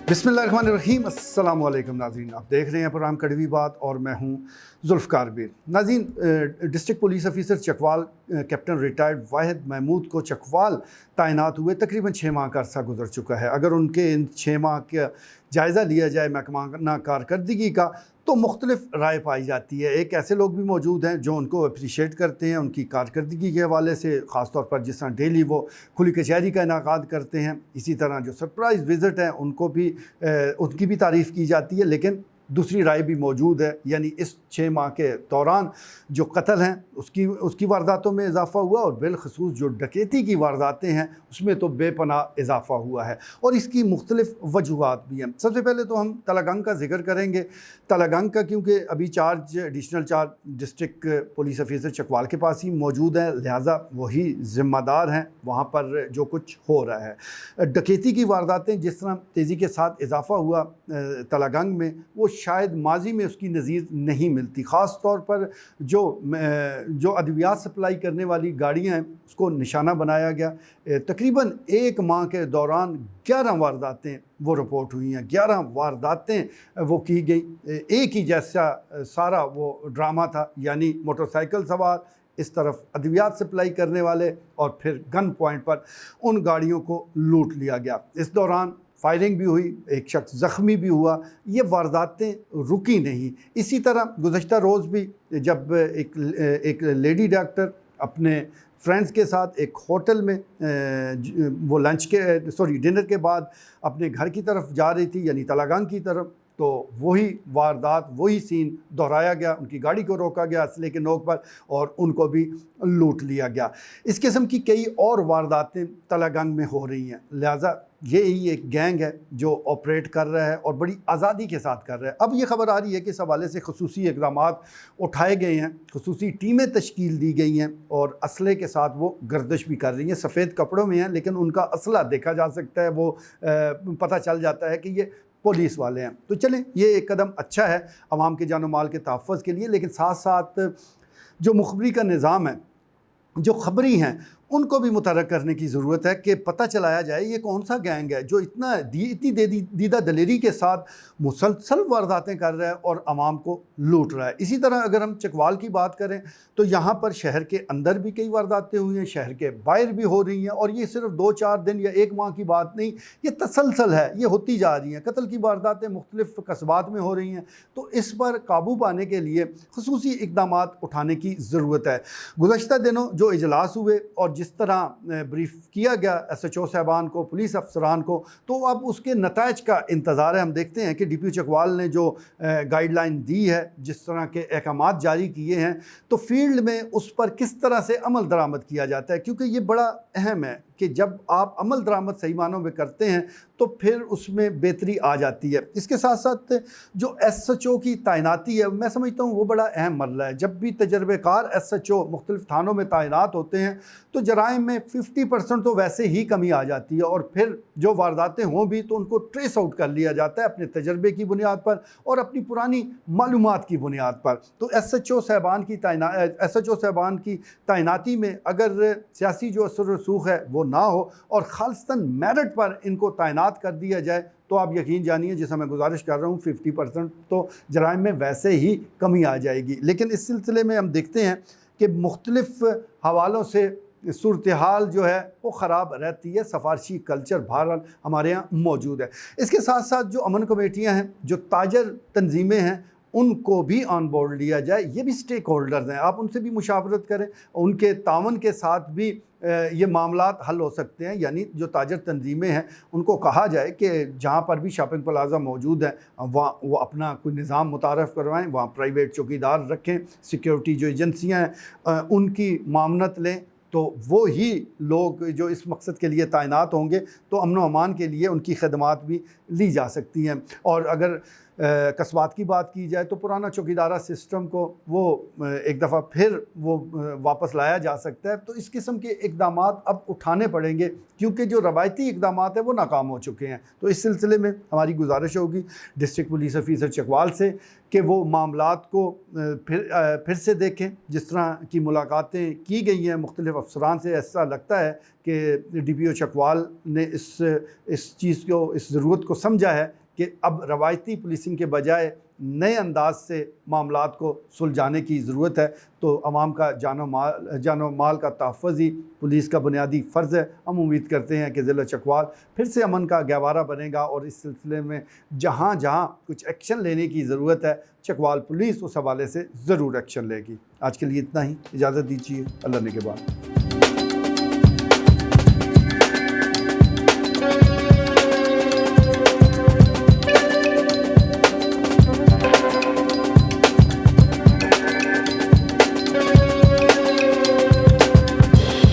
बिस्मिल्लाहिर्रहमानिर्रहीम। अस्सलाम वालेकुम नाज़रीन, आप देख रहे हैं प्रोग्राम कड़वी बात और मैं हूं जुल्फ़कार बीर। नाज़रीन, district police officer Chakwal captain retired Wahid Mahmood को चकवाल तैनात हुए तकरीबन 6 माह का अरसा गुजर चुका है। अगर उनके इन 6 माह का जायज़ा लिया जाए महकमा कारकर्दगी का तो मुख्तलिफ राय पाई जाती है। एक ऐसे लोग भी मौजूद हैं जो उनको अप्रिशिएट करते हैं उनकी कारकर्दगी के हवाले से, ख़ास तौर पर जिस तरह डेली वो खुली कचहरी का इनाकाद करते हैं। इसी तरह जो सरप्राइज़ विज़िट हैं उनकी भी तारीफ़ की जाती है। लेकिन दूसरी राय भी मौजूद है, यानी इस 6 माह के दौरान जो कत्ल हैं उसकी वारदातों में इजाफ़ा हुआ और बिलखसूस जो डकैती की वारदातें हैं उसमें तो बेपनाह इजाफ़ा हुआ है और इसकी मुख्तलिफ वजूहात भी हैं। सबसे पहले तो हम तलागंग का जिक्र करेंगे। तलागंग का क्योंकि अभी additional charge district police officer Chakwal के पास ही मौजूद है, लिहाजा वही ज़िम्मेदार हैं वहाँ पर जो कुछ हो रहा है। डकैती की वारदातें जिस तरह तेज़ी के साथ इजाफ़ा हुआ तलागंग में, वो शायद माजी में उसकी नज़ीर नहीं मिलती। ख़ास तौर पर जो अद्वियात सप्लाई करने वाली गाड़ियाँ हैं उसको निशाना बनाया गया। तकरीबन 1 माह के दौरान 11 वारदातें वो रिपोर्ट हुई हैं। 11 वारदातें वो की गई। एक ही जैसा सारा वो ड्रामा था, यानी मोटरसाइकिल सवार इस तरफ अद्वियात सप्लाई करने वाले और फिर गन पॉइंट पर उन गाड़ियों को लूट लिया गया। इस दौरान फायरिंग भी हुई, एक शख्स ज़ख्मी भी हुआ। ये वारदातें रुकी नहीं। इसी तरह गुज़श्ता रोज़ भी जब एक लेडी डॉक्टर अपने फ्रेंड्स के साथ एक होटल में वो डिनर के बाद अपने घर की तरफ जा रही थी, यानी तलागंग की तरफ, तो वही वारदात, वही सीन दोहराया गया। उनकी गाड़ी को रोका गया असले के नोक पर और उनको भी लूट लिया गया। इस किस्म की कई और वारदातें तलागंग में हो रही हैं। लिहाजा यही एक गैंग है जो ऑपरेट कर रहा है और बड़ी आज़ादी के साथ कर रहा है। अब ये खबर आ रही है कि इस हवाले से खसूसी इक़दामात उठाए गए हैं, खसूसी टीमें तश्कील दी गई हैं और असले के साथ वो गर्दिश भी कर रही हैं। सफ़ेद कपड़ों में हैं लेकिन उनका असला देखा जा सकता है, वो पता चल जाता है कि ये पुलिस वाले हैं। तो चलें, ये एक कदम अच्छा है अवाम के जानो माल के तहफ़्फ़ुज़ के लिए। लेकिन साथ साथ जो मुखबरी का निज़ाम है, जो खबरी हैं, उनको भी मुतहर्रिक करने की ज़रूरत है कि पता चलाया जाए ये कौन सा गैंग है जो इतनी दीदा दलेरी के साथ मुसलसल वारदातें कर रहा है और आवाम को लूट रहा है। इसी तरह अगर हम चकवाल की बात करें तो यहाँ पर शहर के अंदर भी कई वारदातें हुई हैं, शहर के बाहर भी हो रही हैं और ये सिर्फ 2-4 दिन या 1 माह की बात नहीं, ये तसलसल है, ये होती जा रही हैं। कत्ल की वारदातें मुख्तलिफ कस्बात में हो रही हैं। तो इस पर काबू पाने के लिए खुसूसी इक़दामात उठाने की ज़रूरत है। गुज़श्ता दिनों जो इजलास हुए और जिस तरह ब्रीफ किया गया SHO साहबान को, पुलिस अफसरान को, तो अब उसके नताइज का इंतज़ार है। हम देखते हैं कि DPO चकवाल ने जो गाइडलाइन दी है, जिस तरह के अहकामात जारी किए हैं, तो फील्ड में उस पर किस तरह से अमल दरामद किया जाता है, क्योंकि ये बड़ा अहम है कि जब आप अमल दरामद सही मानों में करते हैं तो फिर उसमें बेहतरी आ जाती है। इसके साथ साथ जो SHO की तैनाती है, मैं समझता हूँ वो बड़ा अहम मरला है। जब भी तजर्बेकार SHO मुख्तलिफ थानों में तैनात होते हैं तो जराइम में 50% तो वैसे ही कमी आ जाती है और फिर जो वारदातें हों भी तो उनको ट्रेस आउट कर लिया जाता है अपने तजर्बे की बुनियाद पर और अपनी पुरानी मालूमात की बुनियाद पर। तो SHO साहबान की तैनाती में अगर सियासी जो असर रसूख है वो ना हो और खालिस्तन मेरिट पर इनको तैनात कर दिया जाए तो आप यकीन जानिए, जैसा मैं गुजारिश कर रहा हूँ, 50% तो जराइम में वैसे ही कमी आ जाएगी। लेकिन इस सिलसिले में हम देखते हैं कि मुख्तलिफ हवालों से सूरत हाल जो है वो ख़राब रहती है। सफारशी कल्चर बहरहाल हमारे यहाँ मौजूद है। इसके साथ साथ जो अमन कमेटियाँ हैं, जो ताजर तंजीमें हैं, उनको भी ऑन बोर्ड लिया जाए। ये भी स्टेक होल्डर्स हैं, आप उनसे भी मुशावरत करें, उनके तावन के साथ भी ये मामलात हल हो सकते हैं। यानी जो ताजर तंजीमें हैं उनको कहा जाए कि जहाँ पर भी शॉपिंग प्लाजा मौजूद है वहाँ वो अपना कोई निज़ाम मुतारफ़ करवाएं, वहाँ प्राइवेट चौकीदार रखें, सिक्योरिटी जो एजेंसियाँ हैं उनकी मामनत लें, तो वो ही लोग जो इस मकसद के लिए तैनात होंगे तो अमन व अमान के लिए उनकी खदमात भी ली जा सकती हैं। और अगर कस्बात की बात की जाए तो पुराना चौकीदारा सिस्टम को वो एक दफ़ा फिर वो वापस लाया जा सकता है। तो इस किस्म के इक़दामात अब उठाने पड़ेंगे क्योंकि जो रवायती इक़दामात हैं वो नाकाम हो चुके हैं। तो इस सिलसिले में हमारी गुजारिश होगी डिस्ट्रिक्ट पुलिस ऑफिसर चकवाल से کہ وہ معاملات کو پھر سے دیکھیں. جس طرح کی ملاقاتیں کی گئی ہیں مختلف افسران سے، ایسا لگتا ہے کہ ڈی پی او چکوال نے اس چیز کو، اس ضرورت کو سمجھا ہے کہ اب روایتی پولیسنگ کے بجائے نئے انداز سے معاملات کو سلجھانے کی ضرورت ہے. تو عوام کا جان و مال کا تحفظ ہی پولیس کا بنیادی فرض ہے. ہم امید کرتے ہیں کہ ضلع چکوال پھر سے امن کا گہوارہ بنے گا، اور اس سلسلے میں جہاں جہاں کچھ ایکشن لینے کی ضرورت ہے چکوال پولیس اس حوالے سے ضرور ایکشن لے گی. آج کے لیے اتنا ہی، اجازت دیجیے. اللہ نگہبان.